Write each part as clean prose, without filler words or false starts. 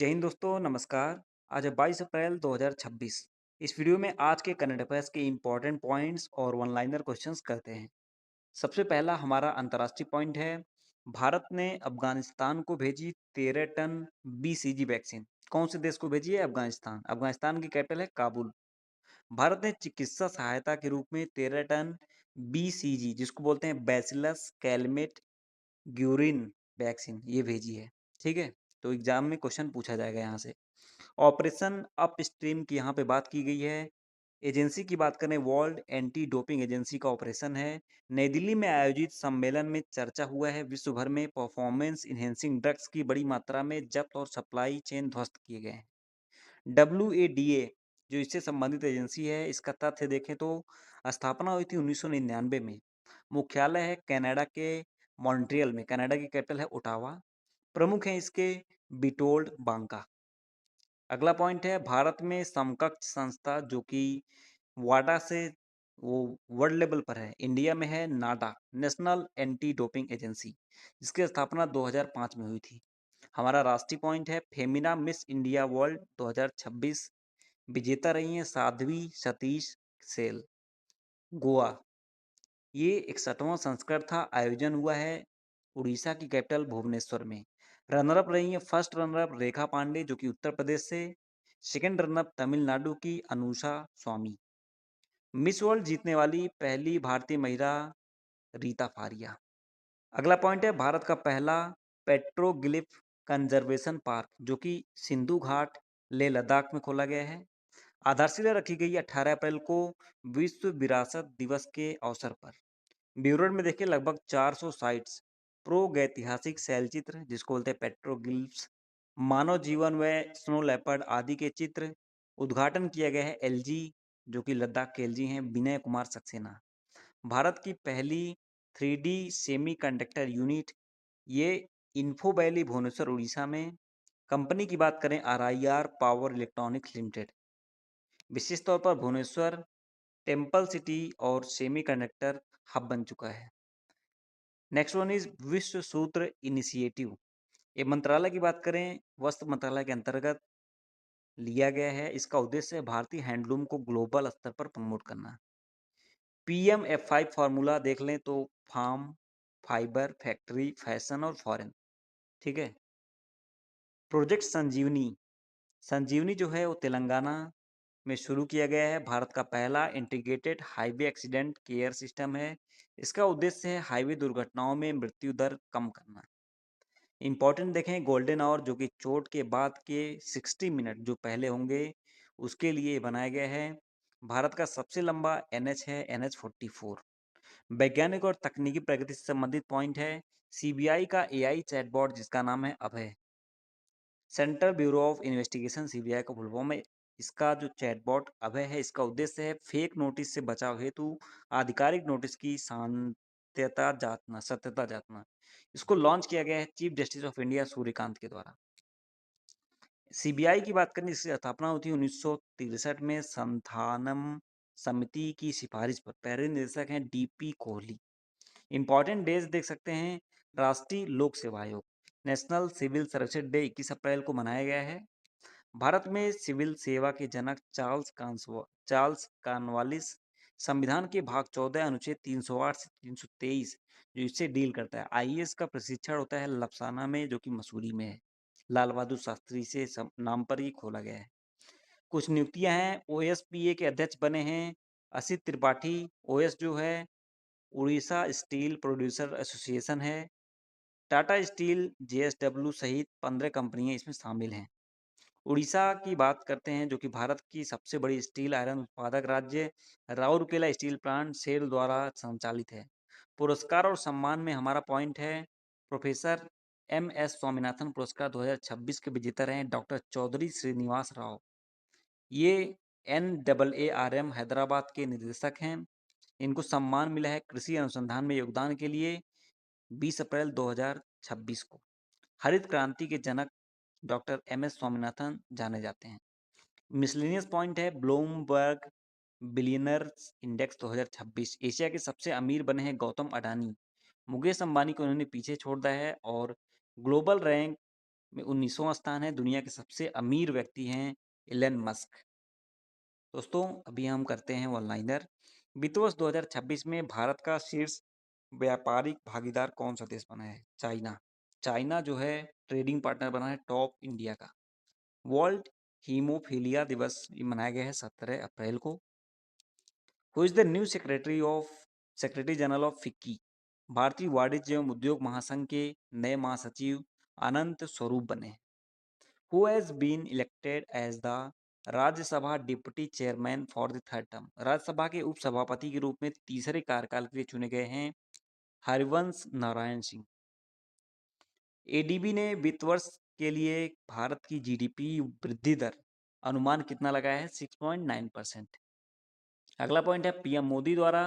जय हिंद दोस्तों, नमस्कार। आज है 22 अप्रैल 2026। इस वीडियो में आज के करंट अफेयर्स के इम्पोर्टेंट पॉइंट्स और वन लाइनर क्वेश्चंस करते हैं। सबसे पहला हमारा अंतर्राष्ट्रीय पॉइंट है। भारत ने अफगानिस्तान को भेजी 13 टन बीसीजी वैक्सीन। कौन से देश को भेजी है? अफगानिस्तान। अफगानिस्तान की कैपिटल है काबुल। भारत ने चिकित्सा सहायता के रूप में 13 टन बीसीजी, जिसको बोलते हैं बैसिलस कैलमेट ग्यूरिन वैक्सीन, ये भेजी है। ठीक है, तो एग्जाम में क्वेश्चन पूछा जाएगा यहाँ से। ऑपरेशन अप स्ट्रीम की यहाँ पे बात की गई है। एजेंसी की बात करें, वर्ल्ड एंटी डोपिंग एजेंसी का ऑपरेशन है। नई दिल्ली में आयोजित सम्मेलन में चर्चा हुआ है। विश्व भर में परफॉर्मेंस इन्हेंसिंग ड्रग्स की बड़ी मात्रा में जब्त और सप्लाई चेन ध्वस्त किए गए हैं। WADA जो इससे संबंधित एजेंसी है, इसका तथ्य देखें तो स्थापना हुई थी 1999 में। मुख्यालय है कनाडा के मॉन्ट्रियल में। कनाडा की कैपिटल है ओटावा। प्रमुख है इसके बिटोल्ड बांका। अगला पॉइंट है, भारत में समकक्ष संस्था जो कि वाडा से वो वर्ल्ड लेवल पर है, इंडिया में है नाडा, नेशनल एंटी डोपिंग एजेंसी, जिसकी स्थापना 2005 में हुई थी। हमारा राष्ट्रीय पॉइंट है, फेमिना मिस इंडिया वर्ल्ड 2026 विजेता रही हैं साध्वी सतीश सेल, गोवा। ये 61वां संस्करण था, आयोजन हुआ है उड़ीसा की कैपिटल भुवनेश्वर में। रनरअप रही हैं, फर्स्ट रनरअप रेखा पांडे जो कि उत्तर प्रदेश से, सेकंड रनअप तमिलनाडु की अनुषा स्वामी। मिस वर्ल्ड जीतने वाली पहली भारतीय महिला रीता फारिया। अगला पॉइंट है, भारत का पहला पेट्रोग्लिफ कंजर्वेशन पार्क जो कि सिंधु घाट लेह लद्दाख में खोला गया है। आधारशिला रखी गई 18 अप्रैल को विश्व विरासत दिवस के अवसर पर। ब्यूरो में देखिए लगभग 400 साइट्स, ऐतिहासिक शैलचित्र जिसको बोलते हैं पेट्रोग्लिफ्स, मानव जीवन व स्नो लेपर्ड आदि के चित्र। उद्घाटन किया गया है एलजी जो कि लद्दाख के एलजी हैं, विनय कुमार सक्सेना। भारत की पहली 3D सेमीकंडक्टर यूनिट, ये इन्फो वैली भुवनेश्वर उड़ीसा में। कंपनी की बात करें, RIR पावर इलेक्ट्रॉनिक्स लिमिटेड। विशेष तौर पर भुवनेश्वर टेम्पल सिटी और सेमीकंडक्टर हब बन चुका है। नेक्स्ट वन इज विश्व सूत्र इनिशिएटिव। ये मंत्रालय की बात करें, वस्त्र मंत्रालय के अंतर्गत लिया गया है। इसका उद्देश्य है भारतीय हैंडलूम को ग्लोबल स्तर पर प्रमोट करना। PMF5 फॉर्मूला देख लें तो फार्म, फाइबर, फैक्ट्री, फैशन और फॉरेन। ठीक है। प्रोजेक्ट संजीवनी, संजीवनी जो है वो तेलंगाना में शुरू किया गया है। भारत का पहला integrated highway accident care system है। इसका उद्देश्य है हाईवे दुर्घटनाओं में मृत्यु दर कम करना। इंपॉर्टेंट देखें, गोल्डन आवर जो कि चोट के बाद के 60 मिनट जो पहले होंगे उसके लिए बनाया गया है। भारत का सबसे लंबा NH है NH44। वैज्ञानिक और तकनीकी प्रगति से संबंधित पॉइंट है, CBI का AI चैटबॉट जिसका नाम है Abhay. Central bureau of investigation CBI का फुल फॉर्म है। इसका जो चैटबॉट अभय है, इसका उद्देश्य है फेक नोटिस से बचाव हेतु आधिकारिक नोटिस की सत्यता जांचना। इसको लॉन्च किया गया है chief justice of India Suryakant के द्वारा। CBI की बात करें, इसकी स्थापना हुई थी 1963 में संथानम समिति की सिफारिश पर। पहले निदेशक हैं DP कोहली। इंपॉर्टेंट डेज देख सकते हैं, राष्ट्रीय लोक सेवा आयोग, नेशनल सिविल सर्विसेज डे 21 अप्रैल को मनाया गया है। भारत में सिविल सेवा के जनक चार्ल्स कॉर्नवालिस संविधान के भाग 14 अनुच्छेद 308 से 323 जो इससे डील करता है। IAS का प्रशिक्षण होता है लपसाना में जो कि मसूरी में है। लाल बहादुर शास्त्री से नाम पर ही खोला गया है। कुछ नियुक्तियां हैं, OSPA के अध्यक्ष बने हैं असित त्रिपाठी। OS जो है उड़ीसा स्टील प्रोड्यूसर एसोसिएशन है। टाटा स्टील, JSW सहित 15 कंपनियां इसमें शामिल हैं। उड़ीसा की बात करते हैं जो कि भारत की सबसे बड़ी स्टील आयरन उत्पादक राज्य। राउरकेला स्टील प्लांट सेल द्वारा संचालित है। पुरस्कार और सम्मान में हमारा पॉइंट है, प्रोफेसर MS स्वामीनाथन पुरस्कार 2026 के विजेता रहे डॉक्टर चौधरी श्रीनिवास राव। ये NAARM हैदराबाद के निदेशक हैं। इनको सम्मान मिला है कृषि अनुसंधान में योगदान के लिए 20 अप्रैल 2026 को। हरित क्रांति के जनक डॉक्टर MS स्वामीनाथन जाने जाते हैं। मिसलेनियस पॉइंट है, ब्लूमबर्ग बिलियनर्स इंडेक्स 2026। एशिया के सबसे अमीर बने हैं गौतम अडानी। मुकेश अंबानी को उन्होंने पीछे छोड़ दिया है और ग्लोबल रैंक में 19वां स्थान है। दुनिया के सबसे अमीर व्यक्ति हैं इलन मस्क। दोस्तों अभी हम करते हैं वन लाइनर। वित्त वर्ष 2026 में भारत का शीर्ष व्यापारिक भागीदार कौन सा देश बना है? चाइना। चाइना जो है ट्रेडिंग पार्टनर बना है टॉप इंडिया का। वर्ल्ड हीमोफीलिया दिवस मनाया गया है 17 अप्रैल को। Who is the new secretary general of FICCI? भारतीय वाणिज्य एवं उद्योग महासंघ के नए महासचिव अनंत स्वरूप बने हैं। Who has been elected as the Rajya Sabha deputy chairman for the third term? Rajya Sabha के उपसभापति के रूप में तीसरे कार्यकाल के लिए चुने गए हैं हरिवंश नारायण सिंह। एडीबी ने वित्त वर्ष के लिए भारत की जीडीपी वृद्धि दर अनुमान कितना लगाया है? 6.9%। अगला पॉइंट है पीएम मोदी द्वारा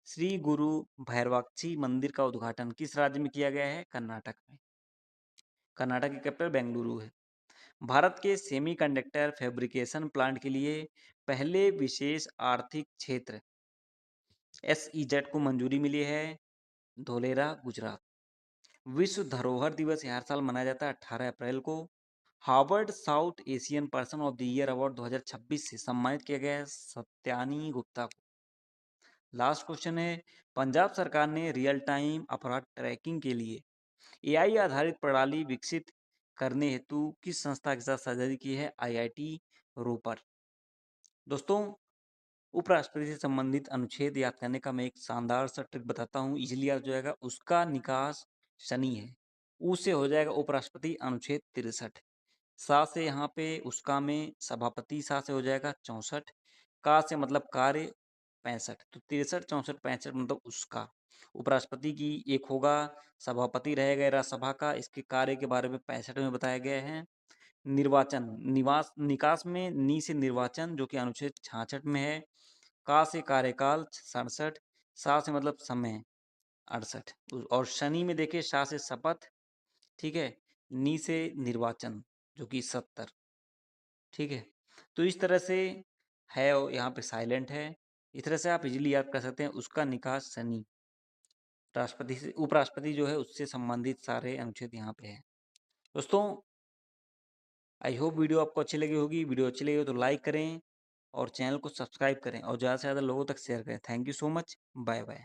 श्री गुरु भैरवाक्षी मंदिर का उद्घाटन किस राज्य में किया गया है? कर्नाटक में। कर्नाटक की कैपिटल बेंगलुरु है। भारत के सेमीकंडक्टर फैब्रिकेशन प्लांट के लिए पहले विशेष आर्थिक क्षेत्र एसईजेड को मंजूरी मिली है धोलेरा गुजरात। विश्व धरोहर दिवस हर साल मनाया जाता है 18 अप्रैल को। Harvard south Asian person of the year award 2026 से सम्मानित किया गया है सत्यानी गुप्ता को। लास्ट क्वेश्चन है पंजाब सरकार ने रियल टाइम अपराध ट्रैकिंग के लिए एआई आधारित प्रणाली विकसित करने हेतु किस संस्था के साथ साझेदारी की है? आईआईटी रोपर। दोस्तों उपराष्ट्रपति से संबंधित अनुच्छेद याद करने का मैं एक शानदार सा ट्रिक बताता हूँ, इजीली याद हो जाएगा। उसका निकास शनि है, ऊ से हो जाएगा उपराष्ट्रपति अनुच्छेद 63। सा से यहाँ पे उसका में सभापति सा से हो जाएगा 64। का से मतलब कार्य 65। तो 63 64 65 मतलब उसका। उपराष्ट्रपति की एक होगा, सभापति रहेगा राज्यसभा का, इसके कार्य के बारे में 65 में बताया गया है। निर्वाचन निवास निकास में नी से निर्वाचन जो कि अनुच्छेद 66 में है। का से कार्यकाल 67। सा से मतलब समय 68। और शनि में देखिए शा से शपथ, ठीक है, नी से निर्वाचन जो कि 70। ठीक है, तो इस तरह से है, यहाँ पे साइलेंट है। इस तरह से आप इजीली याद कर सकते हैं। उसका निकास शनि, राष्ट्रपति से उपराष्ट्रपति जो है उससे संबंधित सारे अनुच्छेद यहाँ पे है। दोस्तों आई होप वीडियो आपको अच्छी लगी होगी। वीडियो अच्छी लगी हो तो लाइक करें और चैनल को सब्सक्राइब करें और ज़्यादा से ज़्यादा लोगों तक शेयर करें। Thank you so much. Bye bye.